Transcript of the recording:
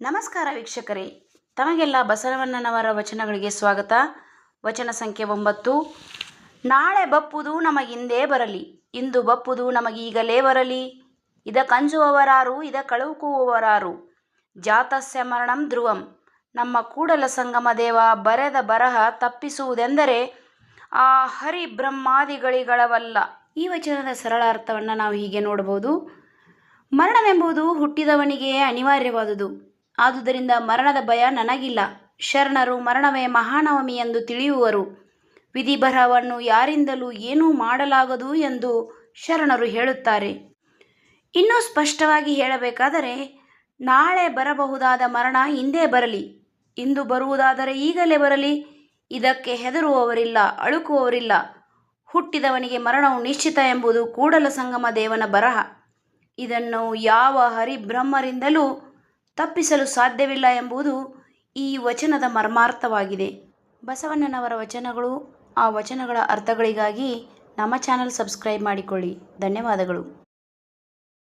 ನಮಸ್ಕಾರ ವೀಕ್ಷಕರೇ, ತಮಗೆಲ್ಲ ಬಸವಣ್ಣನವರ ವಚನಗಳಿಗೆ ಸ್ವಾಗತ. ವಚನ ಸಂಖ್ಯೆ 9. ನಾಳೆ ಬಪ್ಪುದು ನಮಗಿಂದೇ ಬರಲಿ, ಇಂದು ಬಪ್ಪುದು ನಮಗೀಗಲೇ ಬರಲಿ. ಇದಕ್ಕಂಜುವವರಾರು, ಇದಕ್ಕಳುಕುವವರಾರು. ಜಾತಸ್ಯ ಮರಣಂ ಧ್ರುವಂ. ನಮ್ಮ ಕೂಡಲ ಸಂಗಮ ದೇವ ಬರೆದ ಬರಹ ತಪ್ಪಿಸುವುದೆಂದರೆ ಆ ಹರಿಬ್ರಹ್ಮಾದಿಗಳಿಗಳವಲ್ಲ. ಈ ವಚನದ ಸರಳ ಅರ್ಥವನ್ನು ನಾವು ಹೀಗೆ ನೋಡಬಹುದು. ಮರಣವೆಂಬುದು ಹುಟ್ಟಿದವನಿಗೆ ಅನಿವಾರ್ಯವಾದುದು. ಆದುದರಿಂದ ಮರಣದ ಭಯ ನನಗಿಲ್ಲ. ಶರಣರು ಮರಣವೇ ಮಹಾನವಮಿ ಎಂದು ತಿಳಿಯುವರು. ವಿಧಿಬರಹವನ್ನು ಯಾರಿಂದಲೂ ಏನೂ ಮಾಡಲಾಗದು ಎಂದು ಶರಣರು ಹೇಳುತ್ತಾರೆ. ಇನ್ನೂ ಸ್ಪಷ್ಟವಾಗಿ ಹೇಳಬೇಕಾದರೆ, ನಾಳೆ ಬರಬಹುದಾದ ಮರಣ ಇಂದೇ ಬರಲಿ, ಇಂದು ಬರುವುದಾದರೆ ಈಗಲೇ ಬರಲಿ. ಇದಕ್ಕೆ ಹೆದರುವವರಿಲ್ಲ, ಅಳುಕುವವರಿಲ್ಲ. ಹುಟ್ಟಿದವನಿಗೆ ಮರಣವು ನಿಶ್ಚಿತ ಎಂಬುದು ಕೂಡಲ ಸಂಗಮ ದೇವನ ಬರಹ. ಇದನ್ನು ಯಾವ ಹರಿಬ್ರಹ್ಮರಿಂದಲೂ ತಪ್ಪಿಸಲು ಸಾಧ್ಯವಿಲ್ಲ ಎಂಬುದು ಈ ವಚನದ ಮರ್ಮಾರ್ಥವಾಗಿದೆ. ಬಸವಣ್ಣನವರ ವಚನಗಳು, ಆ ವಚನಗಳ ಅರ್ಥಗಳಿಗಾಗಿ ನಮ್ಮ ಚಾನಲ್ ಸಬ್ಸ್ಕ್ರೈಬ್ ಮಾಡಿಕೊಳ್ಳಿ. ಧನ್ಯವಾದಗಳು.